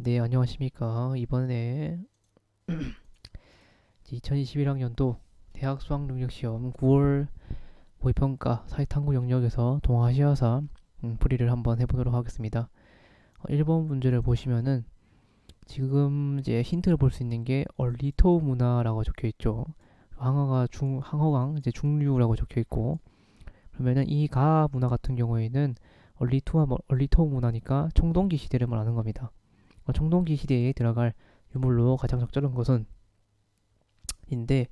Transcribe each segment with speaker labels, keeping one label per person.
Speaker 1: 네, 안녕하십니까. 이번에 2021학년도 대학 수학능력시험 9월 모의평가 사회탐구 영역에서 동아시아사 풀이를 한번 해보도록 하겠습니다. 1번 문제를 보시면은 지금 이제 힌트를 볼 수 있는 게 얼리토 문화라고 적혀 있죠. 항어강 이제 중류라고 적혀 있고, 그러면은 이 가 문화 같은 경우에는 얼리토 문화니까 청동기 시대를 말하는 겁니다. 청동기 시대에 들어갈 유물로 가장 적절한 것은 인데,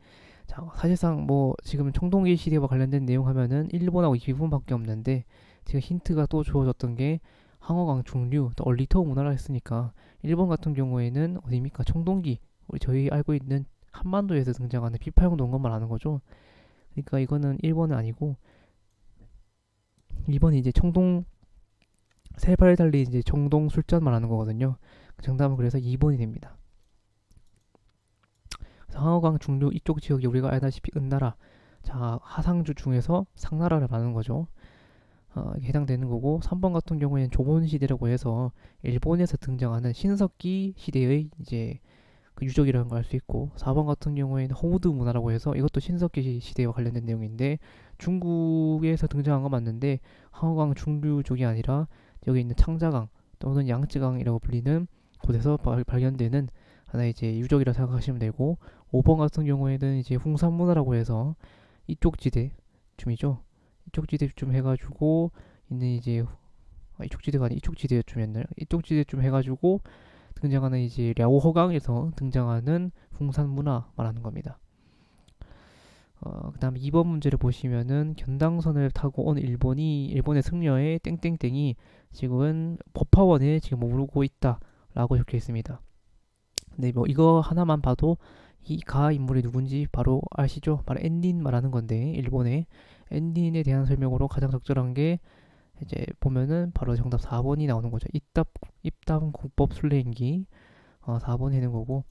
Speaker 1: 자, 사실상 뭐 지금 청동기 시대와 관련된 내용 하면은 일본하고 이 부분밖에 없는데, 지금 힌트가 또 주어졌던 게 항어강 중류 또 얼리토 문화라 했으니까 일본 같은 경우에는 어디입니까? 청동기, 우리 저희 알고 있는 한반도에서 등장하는 비파용 동것만 아는 거죠. 그러니까 이거는 1번은 아니고 2번이 이제 청동 세 발 달리 이제 청동 술잔 말하는 거거든요. 정답은 그래서 2번이 됩니다. 상하강 중류 이쪽 지역이 우리가 알다시피 은나라, 자, 하상주 중에서 상나라를 말하는 거죠. 해당되는 거고, 3번 같은 경우에는 조본시대라고 해서 일본에서 등장하는 신석기 시대의 이제 그 유적이라는 걸 알 수 있고, 4번 같은 경우에는 호우드 문화라고 해서 이것도 신석기 시대와 관련된 내용인데, 중국에서 등장한 건 맞는데 항어강 중류 쪽이 아니라 여기 있는 창자강 또는 양쯔강이라고 불리는 곳에서 발견되는 하나의 이제 유적이라 생각하시면 되고, 5번 같은 경우에는 이제 홍산문화라고 해서 이쪽 지대쯤이죠. 이쪽 지대쯤 해가지고 있는 이제 이쪽 지대가 아니 이쪽 지대쯤이었나요? 이쪽 지대쯤 해가지고 등장하는 이제 랴오허강에서 등장하는 홍산문화 말하는 겁니다. 그다음 2번 문제를 보시면은 견당선을 타고 온 일본의 승려의 땡땡땡이 지금은 법화원에 지금 머무르고 있다라고 적혀 있습니다. 네, 뭐 이거 하나만 봐도 이 가 인물이 누군지 바로 아시죠? 바로 엔닌 말하는 건데, 일본의 엔닌에 대한 설명으로 가장 적절한 게 이제 보면은 바로 정답 4번이 나오는 거죠. 입담 국법 순례인기 4번 해는 거고,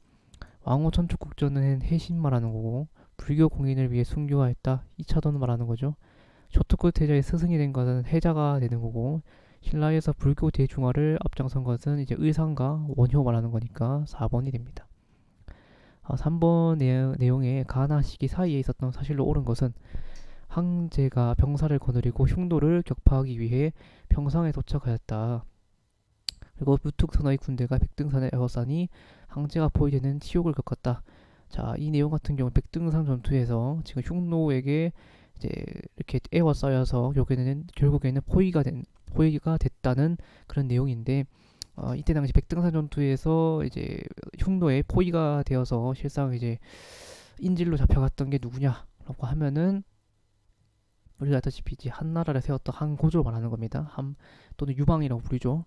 Speaker 1: 왕호 천축국전은 해신 말하는 거고, 불교 공인을 위해 순교하였다 2차돈 말하는 거죠. 쇼트컷 태자의 스승이 된 것은 해자가 되는 거고, 신라에서 불교 대중화를 앞장선 것은 이제 의상가 원효 말하는 거니까 4번이 됩니다. 3번 내용에 가나 시기 사이에 있었던 사실로 옳은 것은 황제가 병사를 거느리고 흉노를 격파하기 위해 평상에 도착하였다. 그리고 무뚝선의 군대가 백등산에 에워싸니 황제가 포위되는 치욕을 겪었다. 자, 이 내용 같은 경우 백등산 전투에서 지금 흉노에게 이제 이렇게 에워싸여서 결국에는 포위가 됐다는 그런 내용인데, 이때 당시 백등산 전투에서 이제 흉노에 포위가 되어서 실상 이제 인질로 잡혀갔던 게 누구냐라고 하면은 우리가 알다시피 이제 한나라를 세웠던 한고조 말하는 겁니다. 또는 유방이라고 부르죠.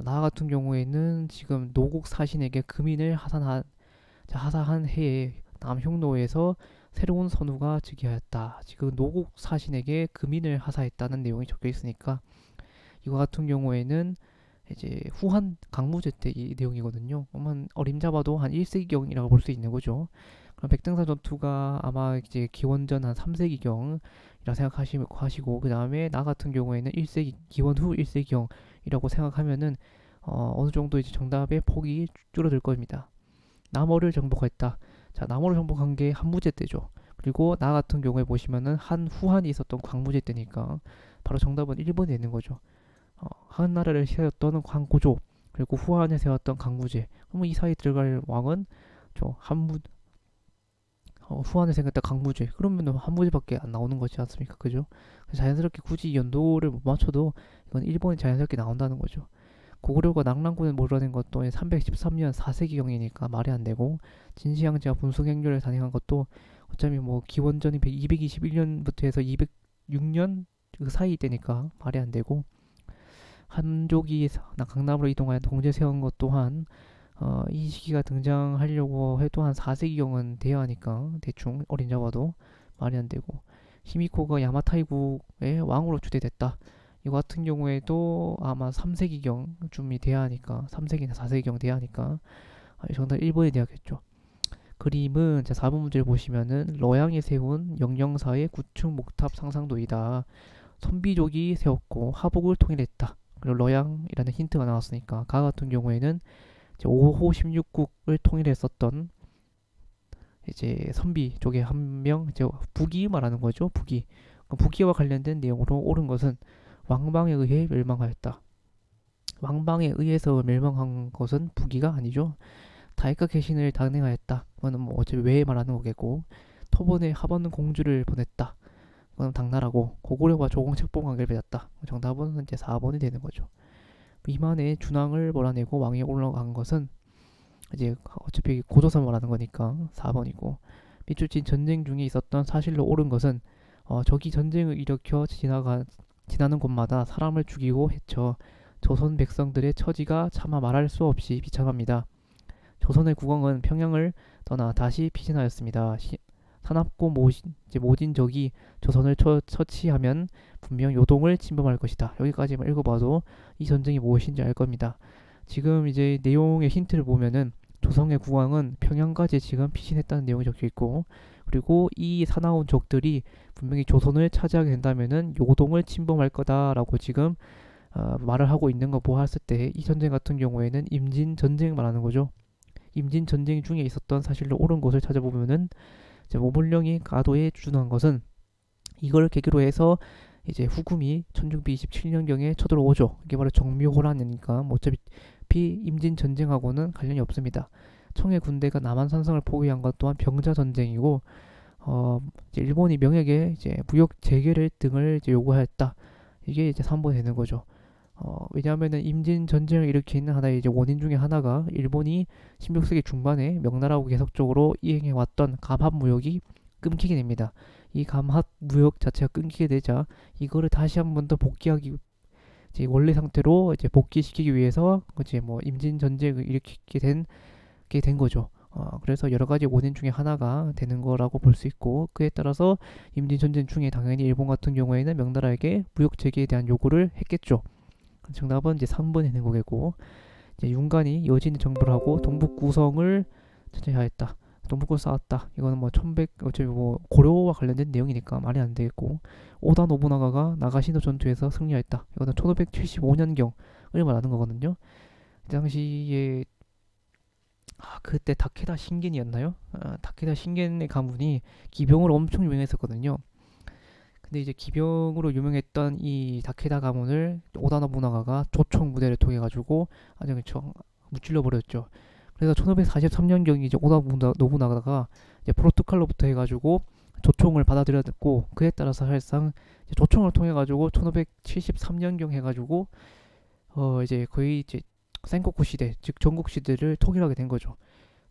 Speaker 1: 나 같은 경우에는 지금 노국 사신에게 금인을 하사한 해에 남흉노에서 새로운 선우가 즉위하였다. 지금 노국 사신에게 금인을 하사했다는 내용이 적혀 있으니까 이거 같은 경우에는 이제 후한 강무제 때 이 내용이거든요. 그러면 어림잡아도 한 1세기경이라고 볼 수 있는 거죠. 그럼 백등산 전투가 아마 이제 기원전 한 3세기경이라 생각하시고, 그 다음에 나 같은 경우에는 1세기 기원 후 1세기경이라고 생각하면은 어느 정도 이제 정답의 폭이 줄어들 겁니다. 남어를 정복했다. 자, 남어를 정복한 게 한무제 때죠. 그리고 나 같은 경우에 보시면은 후한이 있었던 광무제 때니까 바로 정답은 1번이 되는 거죠. 한나라를 세웠던 황고조, 그리고 후한을 세웠던 강무제. 그럼 이 사이 들어갈 왕은 저 후한을 세웠던 강무제. 그러면 한무제밖에 안 나오는 거지 않습니까? 그죠? 자연스럽게 굳이 연도를 못 맞춰도 이건 1번이 자연스럽게 나온다는 거죠. 고구려가 낙랑군을 몰아낸 것도 313년 4세기경이니까 말이 안 되고, 진시황제가 분수행렬을 단행한 것도 어차피 뭐 기원전이 221년부터 해서 206년 그 사이 때니까 말이 안 되고, 한족이 강남으로 이동하여 동제 세운 것 또한 이 시기가 등장하려고 해도 한 4세기경은 돼야 하니까 대충 어림잡아도 말이 안 되고, 히미코가 야마타이국의 왕으로 추대됐다. 이거 같은 경우에도 아마 3세기경쯤이 돼야 하니까 3세기나 4세기경 돼야 하니까 정답 1번이 돼야겠죠. 그림은 자 4번 문제를 보시면은 러양이 세운 영영사의 구층 목탑 상상도이다. 선비족이 세웠고 하복을 통일했다. 그리고 러양이라는 힌트가 나왔으니까 가 같은 경우에는 이제 5호 16국을 통일했었던 이제 선비 쪽에 한 명, 이제 북이 말하는 거죠. 북이. 북이와 관련된 내용으로 옳은 것은 왕방에 의해 멸망하였다. 왕방에 의해서 멸망한 것은 북이가 아니죠. 다이카 개신을 단행하였다. 그거는 뭐 어차피 왜 말하는 거겠고, 토본에 하번 공주를 보냈다. 그건 당나라고, 고구려와 조공 책봉하기를 맺었다. 정답은 이제 4번이 되는 거죠. 이만의 준왕을 몰아내고 왕이 올라간 것은 이제 어차피 고조선 말하는 거니까 4번이고, 밑줄진 전쟁 중에 있었던 사실로 옳은 것은 적이 전쟁을 일으켜 지나는 곳마다 사람을 죽이고 해쳐 조선 백성들의 처지가 차마 말할 수 없이 비참합니다. 조선의 국왕은 평양을 떠나 다시 피신하였습니다. 사납고 모진 적이 조선을 처치하면 분명 요동을 침범할 것이다. 여기까지만 읽어봐도 이 전쟁이 무엇인지 알 겁니다. 지금 이제 내용의 힌트를 보면은 조선의 국왕은 평양까지 지금 피신했다는 내용이 적혀 있고, 그리고 이 사나운 적들이 분명히 조선을 차지하게 된다면은 요동을 침범할 거다라고 지금 말을 하고 있는 거 보았을 때 이 전쟁 같은 경우에는 임진 전쟁 말하는 거죠. 임진 전쟁 중에 있었던 사실로 옳은 것을 찾아보면은 이제 모문령이 가도에 주둔한 것은 이걸 계기로 해서 이제 후금이 1627년경에 쳐들어오죠. 이게 바로 정묘호란이니까 뭐 어차피 임진 전쟁하고는 관련이 없습니다. 청해 군대가 남한 산성을 포위한 것 또한 병자 전쟁이고, 이제 일본이 명에게 이제 무역 재개를 등을 이제 요구하였다. 이게 이제 3번 되는 거죠. 왜냐하면은 임진 전쟁을 일으키는 하나의 이제 원인 중에 하나가 일본이 16세기 중반에 명나라하고 계속적으로 이행해 왔던 감합 무역이 끊기게 됩니다. 이 감합 무역 자체가 끊기게 되자 이거를 다시 한 번 더 복귀하기, 이제 원래 상태로 이제 복귀시키기 위해서 이제 뭐 임진 전쟁을 일으키게 된 거죠. 그래서 여러 가지 원인 중에 하나가 되는 거라고 볼 수 있고, 그에 따라서 임진 전쟁 중에 당연히 일본 같은 경우에는 명나라에게 무역 재개에 대한 요구를 했겠죠. 정답은 이제 3번이 되는 거겠고, 이제 윤관이 여진의 정벌을 하고 동북 구성을 차지하였다. 동북을 쌓았다. 이거는 뭐 1100, 어차피 뭐 고려와 관련된 내용이니까 말이 안 되겠고, 오다 노부나가가 나가시노 전투에서 승리하였다. 이거는 1575년경을 말하는 거거든요. 그 당시에 그때 다케다 신겐이었나요? 다케다 신겐의 가문이 기병으로 엄청 유명했었거든요. 근데 이제 기병으로 유명했던 이 다케다 가문을 오다 노부나가가 조총 부대를 통해 가지고 아주 그쵸 무찔러 버렸죠. 그래서 1543년경에 이제 오다 노부나가가 이제 포르투갈로부터 해가지고 조총을 받아들였고, 그에 따라서 사실상 조총을 통해 가지고 1573년경 해가지고 이제 거의 이제 센코쿠 시대, 즉 전국 시대를 통일하게 된 거죠.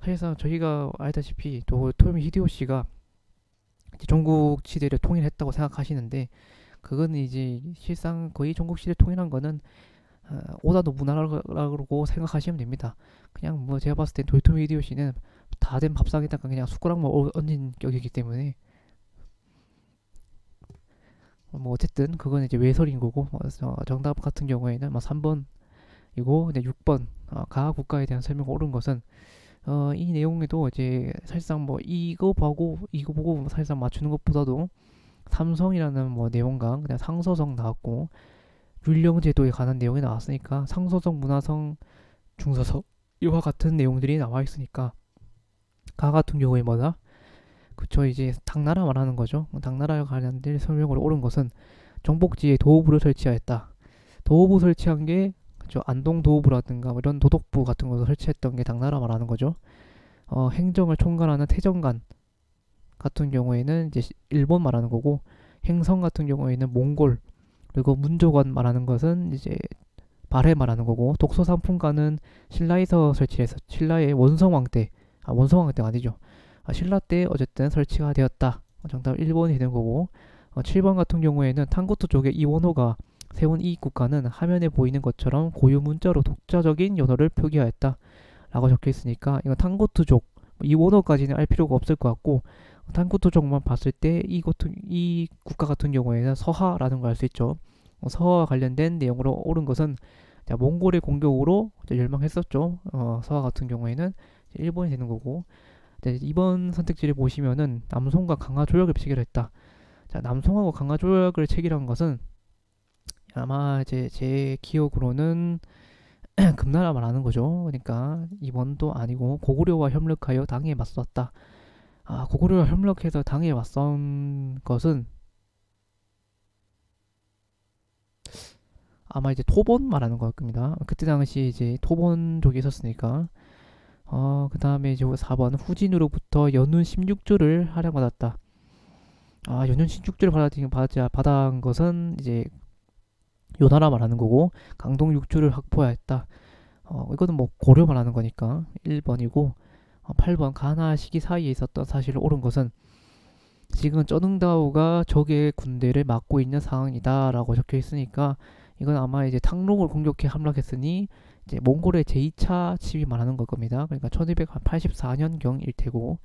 Speaker 1: 사실상 저희가 알다시피 토요미 히데요시가 전국 시대를 통일했다고 생각하시는데, 그거는 이제 실상 거의 전국 시대를 통일한 거는 오다 노부나가라고 생각하시면 됩니다. 그냥 뭐 제가 봤을 땐 도요토미 히데요시는 다 된 밥상에다가 그냥 숟가락만 얹은 격이기 때문에 뭐 어쨌든 그건 이제 외설인 거고, 정답 같은 경우에는 뭐 3번이고, 이제 6번 가하 국가에 대한 설명 옳은 것은 이 내용에도 이제 사실상 뭐 이거 보고 사실상 맞추는 것보다도 삼성이라는 뭐 내용강 그냥 상서성 나왔고, 율령 제도에 관한 내용이 나왔으니까 상서성, 문화성, 중서성 이와 같은 내용들이 나와 있으니까 가 같은 경우에 뭐다? 그쵸, 이제 당나라 말하는 거죠. 당나라에 관련된 설명을 옳은 것은 정복지에 도호부를 설치하였다. 도호부 설치한 게 그쵸, 안동 도호부라든가 뭐 이런 도독부 같은 것을 설치했던 게 당나라 말하는 거죠. 행정을 총괄하는 태정관 같은 경우에는 이제 일본 말하는 거고, 행성 같은 경우에는 몽골, 그리고 문조관 말하는 것은 이제 발해 말하는 거고, 독서상품관은 신라에서 설치해서 신라의 원성왕 때, 원성왕 때가 아니죠. 신라 때 어쨌든 설치가 되었다. 정답 1번이 되는 거고, 7번 같은 경우에는 탕고토 쪽에 이원호가 세운 이 국가는 화면에 보이는 것처럼 고유 문자로 독자적인 연어를 표기하였다 라고 적혀 있으니까 이건 탕고토족, 이원호까지는 알 필요가 없을 것 같고, 탕고토족만 봤을 때 이 국가 같은 경우에는 서하라는 걸 알 수 있죠. 서하와 관련된 내용으로 옳은 것은 몽골의 공격으로 멸망했었죠. 서하 같은 경우에는 1번이 되는 거고, 이번 선택지를 보시면은 남송과 강화 조약을 체결했다. 자, 남송하고 강화 조약을 체결한 것은 아마 이제 제 기억으로는 금나라 말하는 거죠. 그러니까 이번도 아니고 고구려와 협력하여 당에 맞섰다. 아, 고구려와 협력해서 당에 맞선 것은 아마 이제 토본 말하는 걸 겁니다. 그때 당시 이제 토본족이 있었으니까. 그 다음에 이제 4번 후진으로부터 연운 16조를 할양받았다. 아, 연운 16조를 받은 것은 이제 요나라 말하는 거고 강동 6조를 확보해야 했다. 이거는 뭐 고려 말하는 거니까 1번이고 8번 가나 시기 사이에 있었던 사실을 옳은 것은 지금 쩌능다오가 적의 군대를 막고 있는 상황이다라고 적혀 있으니까 이건 아마 이제 탕록을 공격해 함락했으니 이제 몽골의 제2차 침입 말하는 걸 겁니다. 그러니까 1284년경 일테고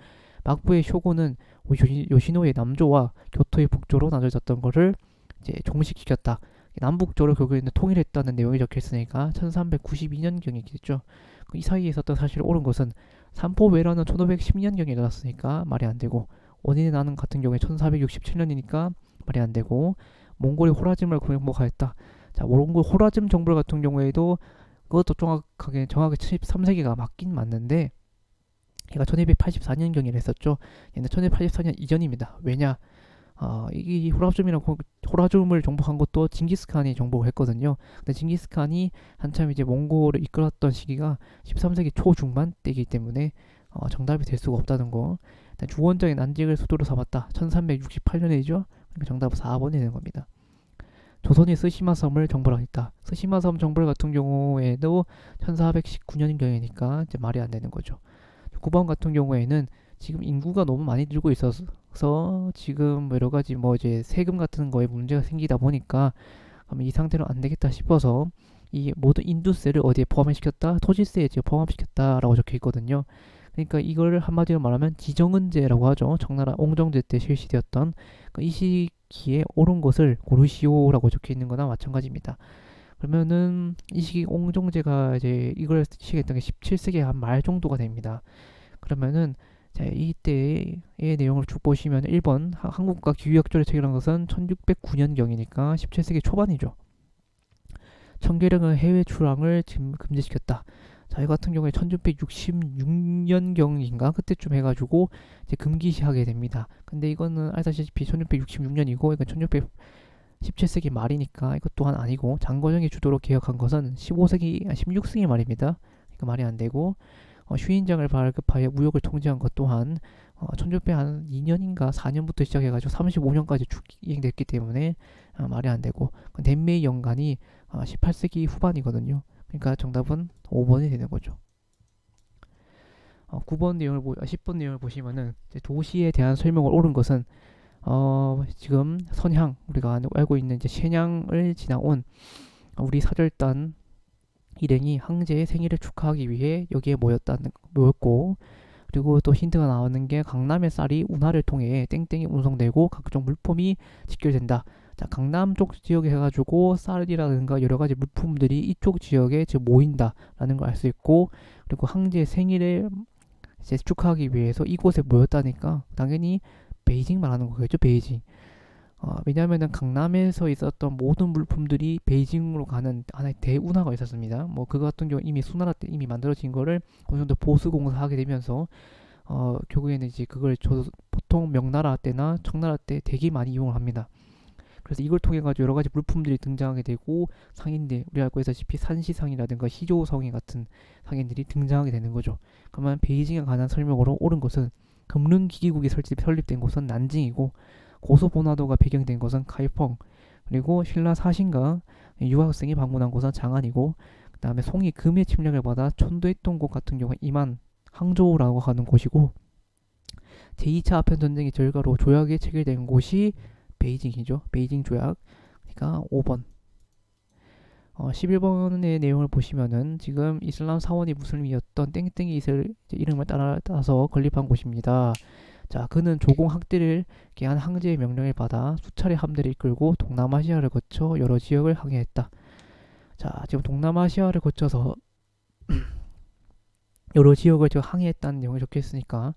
Speaker 1: 막부의 쇼군은 요시노의 남조와 교토의 북조로 나눠졌던 것을 이제 종식시켰다. 남북조로 결국에는 통일했다는 내용이 적혀 있으니까 1392년경이겠죠. 이 사이에 있었던 사실을 옳은 것은 삼포외란은 1510년경에 일어났으니까 말이 안 되고 원인의 나는 같은 경우에 1467년이니까 말이 안 되고 몽골이 호라즘을 공격하였다. 자, 몽골 호라즘 정벌 같은 경우에도 그것도 정확하게 13세기가 맞긴 맞는데 얘가 1284년경에 했었죠. 얘는 1284년 이전입니다. 왜냐? 이 호라줌을 정복한 것도 징기스칸이 정복을 했거든요. 근데 징기스칸이 한참 이제 몽골을 이끌었던 시기가 13세기 초중반 때이기 때문에 정답이 될 수가 없다는 거. 주원정의 난징을 수도로 삼았다. 1368년이죠. 그러니까 정답은 4번이 되는 겁니다. 조선이 스시마섬을 정벌하겠다. 스시마섬 정벌 같은 경우에도 1419년경이니까 이제 말이 안 되는 거죠. 9번 같은 경우에는 지금 인구가 너무 많이 들고 있어서 지금 여러 가지 뭐 이제 세금 같은 거에 문제가 생기다 보니까 이 상태로 안 되겠다 싶어서 이 모든 인두세를 어디에 포함시켰다? 토지세에 지금 포함시켰다라고 적혀 있거든요. 그러니까 이걸 한마디로 말하면 지정은제라고 하죠. 청나라 옹정제 때 실시되었던 이 시기에 옳은 것을 고르시오라고 적혀 있는 거나 마찬가지입니다. 그러면은 이 시기 옹정제가 이제 이걸 시행했던 게 17세기 한 말 정도가 됩니다. 그러면은 자, 이때의 내용을 쭉 보시면 1번 한국과 기후약조를 체결한 것은 1609년경이니까 17세기 초반이죠. 청계령은 해외 출항을 금지시켰다. 자, 이 같은 경우에 1666년경인가 그때쯤 해가지고 이제 금기시하게 됩니다. 근데 이거는 알다시피 1666년이고 이건 1617세기 말이니까 이것 또한 아니고 장거정이 주도로 개혁한 것은 16세기 말입니다. 그러니까 말이 안 되고 휴인장을 발급하여 무역을 통제한 것 또한 1602년인가 4년부터 시작해가지고 35년까지 이행됐기 때문에 말이 안 되고 덴메이 연간이 18세기 후반이거든요. 그러니까 정답은 5번이 되는 거죠. 10번 내용을 보시면은 도시에 대한 설명을 옳은 것은 지금 선향 우리가 알고 있는 이제 신양을 지나온 우리 사절단 일행이 황제의 생일을 축하하기 위해 여기에 모였고 그리고 또 힌트가 나오는 게 강남의 쌀이 운하를 통해 땡땡이 운송되고 각종 물품이 직결된다. 자, 강남 쪽 지역에 해가지고 쌀이라든가 여러 가지 물품들이 이쪽 지역에 지금 모인다라는 걸 알 수 있고 그리고 황제의 생일을 이제 축하하기 위해서 이곳에 모였다니까 당연히 베이징 말하는 거겠죠. 베이징. 왜냐하면 강남에서 있었던 모든 물품들이 베이징으로 가는 하나의 대운하가 있었습니다. 뭐 그거 같은 경우 이미 수나라 때 이미 만들어진 거를 어느 정도 보수 공사하게 되면서 결국에는 이제 그걸 보통 명나라 때나 청나라 때 되게 많이 이용을 합니다. 그래서 이걸 통해 가지고 여러 가지 물품들이 등장하게 되고 상인들 우리 알고 있다시피 산시상이라든가 희조성이 같은 상인들이 등장하게 되는 거죠. 그러면 베이징에 관한 설명으로 옳은 것은 금릉기기국이 설립된 곳은 난징이고 고소본화도가 배경된 곳은 카이펑 그리고 신라 사신과 유학생이 방문한 곳은 장안이고 그 다음에 송이 금의 침략을 받아 천도했던 곳 같은 경우는 이만 항저우라고 하는 곳이고 제2차 아편 전쟁의 결과로 조약이 체결된 곳이 베이징이죠. 베이징 조약. 그러니까 5번. 11번의 내용을 보시면은 지금 이슬람 사원이 무슬림이었던 땡땡이 이름을 따라서 건립한 곳입니다. 자, 그는 조공 학대를 개한 황제의 명령을 받아 수차례 함대를 이끌고 동남아시아를 거쳐 여러 지역을 항해했다. 자, 지금 동남아시아를 거쳐서 여러 지역을 지금 항해했다는 내용이 적혀 있으니까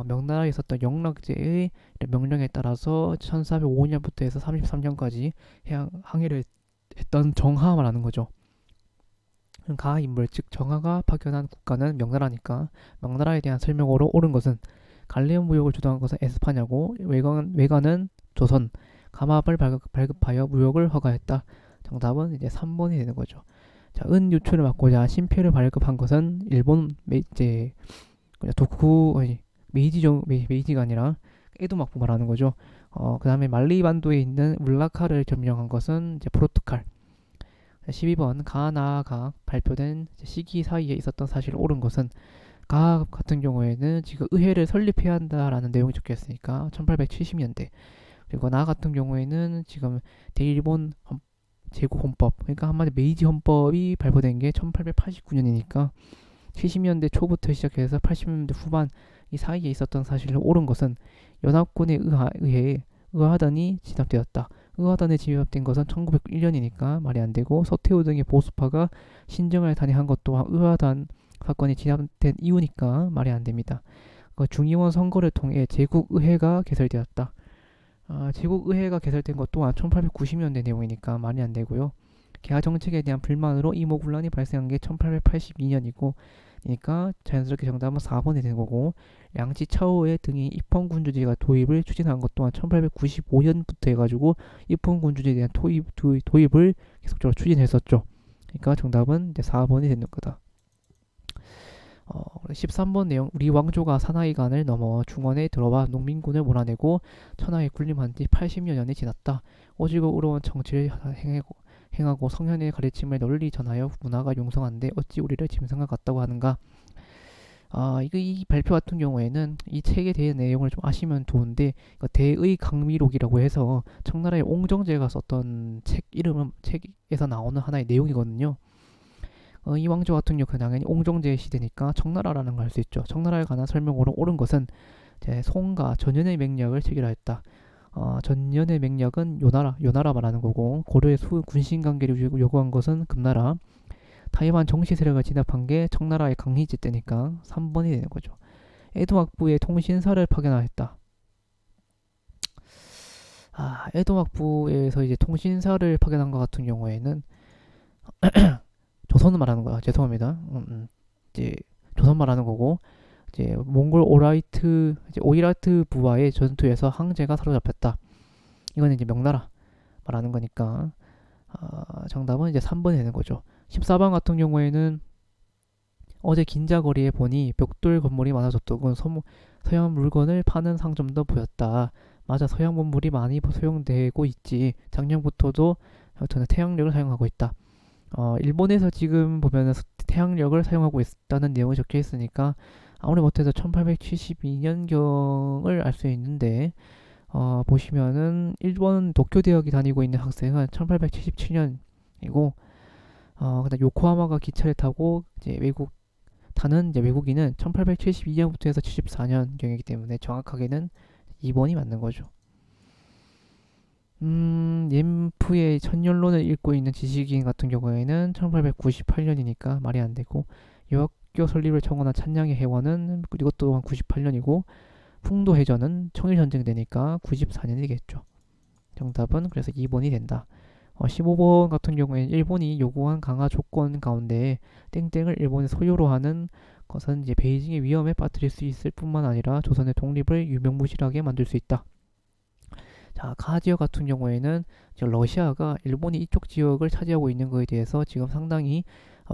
Speaker 1: 명나라에 있었던 영락제의 명령에 따라서 1405년부터 해서 33년까지 항해를 했던 정하 말하는 거죠. 가 인물 즉 정하가 파견한 국가는 명나라니까 명나라에 대한 설명으로 옳은 것은 갈리온 무역을 주도한 것은 에스파냐고 외관은 조선 감압을 발급하여 무역을 허가했다. 정답은 이제 3번이 되는 거죠. 자, 은 유출을 막고자 신표를 발급한 것은 일본 이제 도쿠 아니 메이지가 아니라 에도 막부 말하는 거죠. 그 다음에 말리반도에 있는 울라카를 점령한 것은 이제 포르투갈. 12번 가나가 발표된 시기 사이에 있었던 사실을 옳은 것은 가 같은 경우에는 지금 의회를 설립해야 한다라는 내용이 적혀 있으니까 1870년대. 그리고 나 같은 경우에는 지금 대일본 제국 헌법, 그러니까 한마디 메이지 헌법이 발표된 게 1889년이니까 70년대 초부터 시작해서 80년대 후반 이 사이에 있었던 사실을 옳은 것은 연합군에 의해 의하단이 진압되었다. 의하단에 진압된 것은 1901년이니까 말이 안 되고 서태후 등의 보수파가 신정을 단행한 것 또한 의하단 사건이 진압된 이유니까 말이 안 됩니다. 중의원 선거를 통해 제국의회가 개설되었다. 제국의회가 개설된 것 또한 1890년대 내용이니까 말이 안 되고요. 개화 정책에 대한 불만으로 이모군란이 발생한 게 1882년이고 그러니까 자연스럽게 정답은 4번이 되는 거고 양치 차오에 등이 입헌군주제가 도입을 추진한 것 또한 1895년부터 해가지고 입헌군주제에 대한 도입을 계속적으로 추진했었죠. 그러니까 정답은 이제 4번이 되는 거다. 13번 내용 우리 왕조가 사나이간을 넘어 중원에 들어와 농민군을 몰아내고 천하에 군림한 지 80여 년이 지났다. 오지고 의로운 정치를 행하고 성현의 가르침을 널리 전하여 문화가 용성한데 어찌 우리를 짐승과 같다고 하는가. 이 발표 같은 경우에는 이 책에 대한 내용을 좀 아시면 좋은데 대의 강미록이라고 해서 청나라의 옹정제가 썼던 책에서 나오는 하나의 내용이거든요. 이 왕조 같은 경우는 당연히 옹정제 시대니까 청나라라는 걸 알 수 있죠. 청나라에 관한 설명으로 옳은 것은 송가 전연의 맹약을 체결하였다. 전연의 맹약은 요나라 말하는 거고 고려의 군신 관계를 요구한 것은 금나라. 타이완 정치 세력을 진압한 게 청나라의 강희지 때니까 3번이 되는 거죠. 에도막부에 통신사를 파견하였다. 에도막부에서 이제 통신사를 파견한 것 같은 경우에는 조선을 말하는 거야. 죄송합니다. 이제 조선 말하는 거고 이제 몽골 오이라트 부와의 전투에서 황제가 사로잡혔다. 이거는 이제 명나라 말하는 거니까 정답은 이제 3번이 되는 거죠. 14번 같은 경우에는 어제 긴자거리에 보니 벽돌 건물이 많아졌더군. 서양 물건을 파는 상점도 보였다. 맞아, 서양 문물이 많이 소용되고 있지. 작년부터도 저는 태양력을 사용하고 있다. 일본에서 지금 보면 태양력을 사용하고 있다는 내용이 적혀 있으니까 아무리 못해도 1872년경을 알 수 있는데 보시면은 일본 도쿄 대학에 다니고 있는 학생은 1877년이고 그다음 요코하마가 기차를 타고 이제 외국인은 1872년부터 해서 74년경이기 때문에 정확하게는 2번이 맞는 거죠. 옌프의 천년론을 읽고 있는 지식인 같은 경우에는 1898년이니까 말이 안 되고 여학교 설립을 청원한 찬양의 회원은 이것 또한 98년이고 풍도해전은 청일전쟁 되니까 94년이겠죠. 정답은 그래서 2번이 된다. 15번 같은 경우에는 일본이 요구한 강화 조건 가운데 땡땡을 일본의 소유로 하는 것은 이제 베이징의 위험에 빠뜨릴 수 있을 뿐만 아니라 조선의 독립을 유명무실하게 만들 수 있다. 자, 가 지역 같은 경우에는 러시아가 일본이 이쪽 지역을 차지하고 있는 것에 대해서 지금 상당히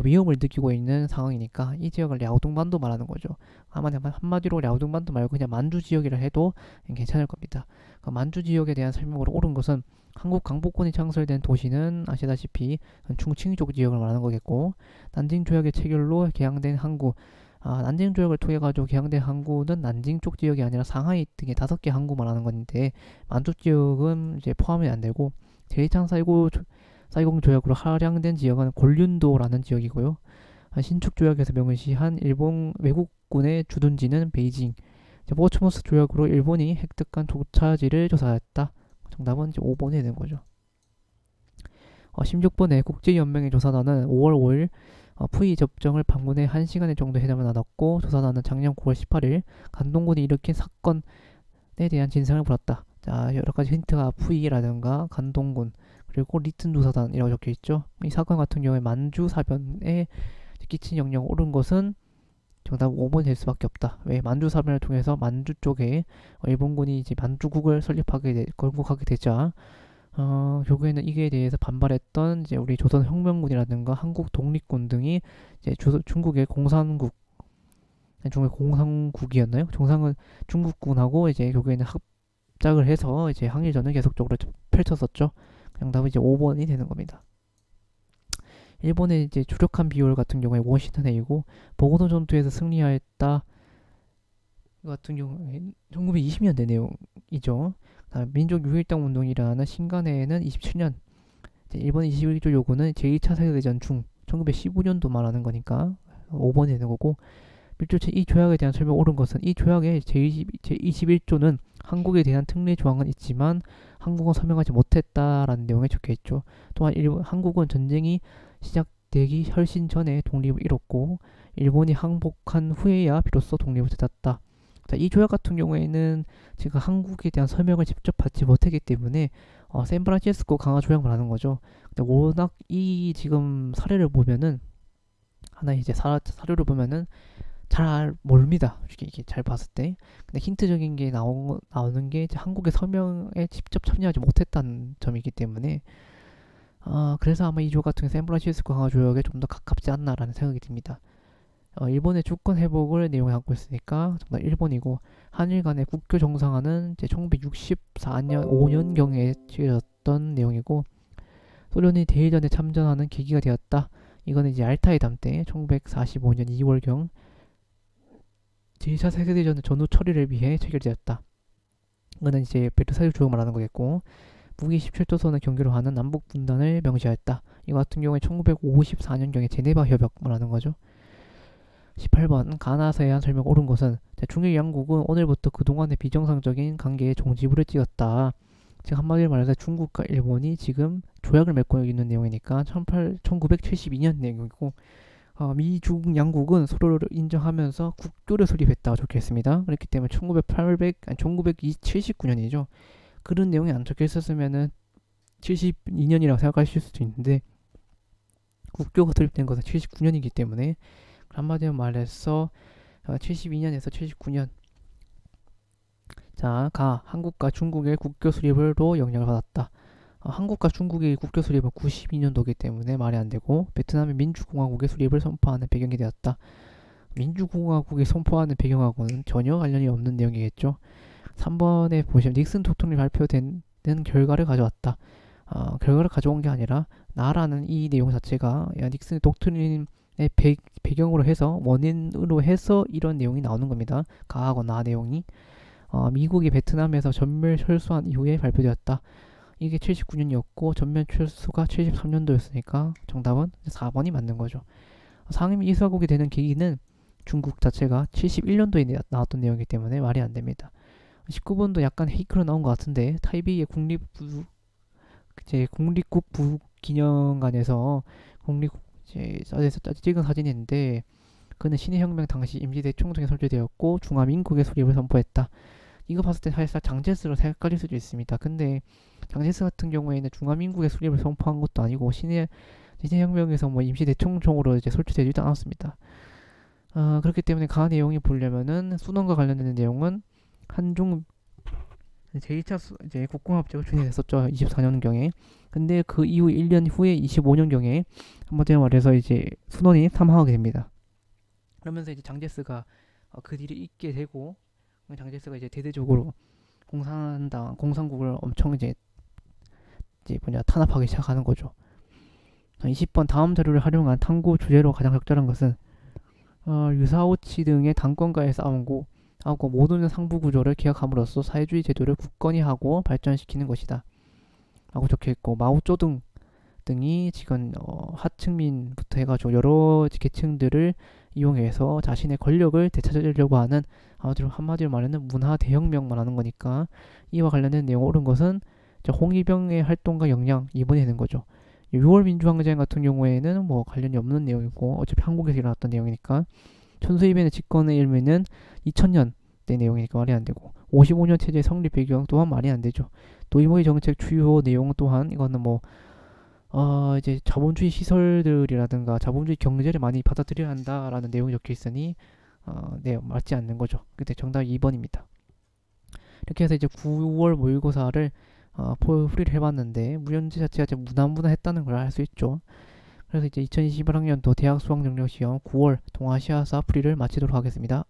Speaker 1: 위험을 느끼고 있는 상황이니까 이 지역을 랴오둥반도 말하는 거죠. 한마디로 랴오둥반도 말고 그냥 만주 지역이라 해도 괜찮을 겁니다. 만주 지역에 대한 설명으로 옳은 것은 한국 강복권이 창설된 도시는 아시다시피 충칭 쪽 지역을 말하는 거겠고 난징 조약의 체결로 개항된 항구 난징 조약을 통해 가지고 개항된 항구는 난징 쪽 지역이 아니라 상하이 등의 5개 항구 말하는 건데 만주 지역은 이제 포함이 안 되고 제이창 사이공 조약으로 할양된 지역은 곤륜도라는 지역이고요. 신축 조약에서 명시한 일본 외국군의 주둔지는 베이징. 포츠모스 조약으로 일본이 획득한 조차지를 조사했다. 정답은 이제 5번이 되는 거죠. 16번에 국제연맹의 조사단은 5월 5일 푸이 접정을 방문해 1시간 정도 회담을 나눴고 조사단은 작년 9월 18일 간동군이 일으킨 사건에 대한 진상을 물었다. 자, 여러가지 힌트가 푸이라든가 간동군 그리고 리튼 누사단이라고 적혀 있죠. 이 사건 같은 경우에 만주 사변에 끼친 영향이 옳은 것은 정답 5번이 될 수밖에 없다. 왜? 만주 사변을 통해서 만주 쪽에 일본군이 이제 만주국을 건국하게 되자 결국에는 이게 대해서 반발했던 이제 우리 조선혁명군이라든가 한국 독립군 등이 이제 중국의 공산국, 중국의 공산국이었나요? 종상은 중국군하고 이제 결국에는 합작을 해서 이제 항일전을 계속적으로 펼쳤었죠. 정답은 이제 5번이 되는 겁니다. 일본의 이제 주력한 비율 같은 경우에 워싱턴 해이고 보고도 전투에서 승리하였다 같은 경우에 1920년대 내용이죠. 민족 유일당 운동이라는 신간회에는 27년 일본 21조 요구는 제2차 세계대전 중 1915년도 말하는 거니까 5번이 되는 거고 밀조체 이 조약에 대한 설명 옳은 것은 이 조약의 제21조는 한국에 대한 특례 조항은 있지만 한국은 서명하지 못했다라는 내용이 적혀 있죠. 또한 한국은 전쟁이 시작되기 훨씬 전에 독립을 잃었고 일본이 항복한 후에야 비로소 독립을 되찾았다. 자, 이 조약 같은 경우에는 제가 한국에 대한 설명을 직접 받지 못했기 때문에 샌프란시스코 강화 조약을 하는 거죠. 근데 워낙 이 지금 사례를 보면은 하나 이제 사료를 보면은 잘 모릅니다. 이게 잘 봤을 때. 근데 힌트적인 게 나오는 게 이제 한국의 서명에 직접 참여하지 못했다는 점이기 때문에 그래서 아마 이 조약 같은 샌프란시스코 강화 조약에 좀 더 가깝지 않나라는 생각이 듭니다. 일본의 주권 회복을 내용에 담고 있으니까 정말 일본이고 한일 간의 국교 정상화는 이제 1964년 5년경에 치러졌던 내용이고 소련이 대일전에 참전하는 계기가 되었다. 이거는 이제 알타이담 때 1945년 2월경 제2차 세계대전 전후 처리를 위해 체결되었다. 이거는 이제 베르사유 조약 말하는 거겠고 북이 17도선을 경계로 하는 남북 분단을 명시하였다. 이거 같은 경우에 1954년경에 제네바 협약 말하는 거죠. 18번 가나서해안 설명 옳은 것은 중일 양국은 오늘부터 그동안의 비정상적인 관계에 종지부를 찍었다. 즉 한마디로 말해서 중국과 일본이 지금 조약을 맺고 있는 내용이니까 1972년 내용이고 미중 양국은 서로를 인정하면서 국교를 수립했다고 적혀 있습니다. 그렇기 때문에 1979년이죠. 그런 내용이 안 적혀 있었으면은 72년이라고 생각하실 수도 있는데 국교가 수립된 것은 79년이기 때문에 한마디로 말해서 72년에서 79년 자, 한국과 중국의 국교 수립으로 영향을 받았다. 한국과 중국의 국교 수립은 92년도이기 때문에 말이 안 되고 베트남의 민주공화국의 수립을 선포하는 배경이 되었다. 민주공화국이 선포하는 배경하고는 전혀 관련이 없는 내용이겠죠. 3번에 보시면 닉슨 대통령이 발표된 결과를 가져왔다. 결과를 가져온 게 아니라 나라는 이 내용 자체가 닉슨 독트린의 배경으로 해서 원인으로 해서 이런 내용이 나오는 겁니다. 가하고 나 내용이 미국이 베트남에서 전면 철수한 이후에 발표되었다. 이게 79년이었고 전면 철수가 73년도였으니까 정답은 4번이 맞는 거죠. 상임 이사국이 되는 계기는 중국 자체가 71년도에 나왔던 내용이기 때문에 말이 안 됩니다. 19번도 약간 헤이크로 나온 것 같은데 타이베이의 국립국부 기념관에서 찍은 사진인데 그는 신해혁명 당시 임시대총정에 설치되었고 중화민국의 수립을 선포했다. 이거 봤을 때 사실상 장제스로 헷갈릴 수도 있습니다. 근데 장제스 같은 경우에는 중화민국의 수립을 선포한 것도 아니고 신해혁명에서 뭐 임시대총총으로 이제 설치되지도 않았습니다. 그렇기 때문에 그 내용이 보려면은 수능과 관련된 내용은 한중 제2차 이제 국공합작을 준비했었죠. 24년경에. 근데 그 이후 1년 후에 25년경에 한마디로 말해서 이제 순원이 사망하게 됩니다. 그러면서 이제 장제스가 그 뒤를 잇게 되고 장제스가 이제 대대적으로 공산국을 엄청 이제 탄압하기 시작하는 거죠. 20번 다음 자료를 활용한 탐구 주제로 가장 적절한 것은 유사오치 등의 당권과의 싸움고 하고 모든 상부 구조를 기억함으로써 사회주의 제도를 굳건히 하고 발전시키는 것이다. 라고 적혀있고 마오쩌둥 등이 지금 하층민부터 해가지고 여러 계층들을 이용해서 자신의 권력을 되찾으려고 하는 한마디로 말하는 문화 대혁명 말하는 거니까 이와 관련된 내용 옳은 것은 홍위병의 활동과 영향 2번이 되는 거죠. 6월 민주항쟁 같은 경우에는 뭐 관련이 없는 내용이고 어차피 한국에서 일어났던 내용이니까 천수이변의 집권의 일면은 2000년대 내용이니까 말이 안 되고 55년 체제 성립 배경 또한 말이 안 되죠. 도이모의 정책 주요 내용 또한 이거는 뭐 이제 자본주의 시설들이라든가 자본주의 경제를 많이 받아들여야 한다라는 내용이 적혀 있으니 네, 맞지 않는 거죠. 근데 정답 2번입니다. 이렇게 해서 이제 9월 모의고사를 풀이를 해봤는데 문제 자체가 좀 무난무난했다는 걸 알 수 있죠. 그래서 이제 2021학년도 대학 수학능력시험 9월 동아시아사 풀이를 마치도록 하겠습니다.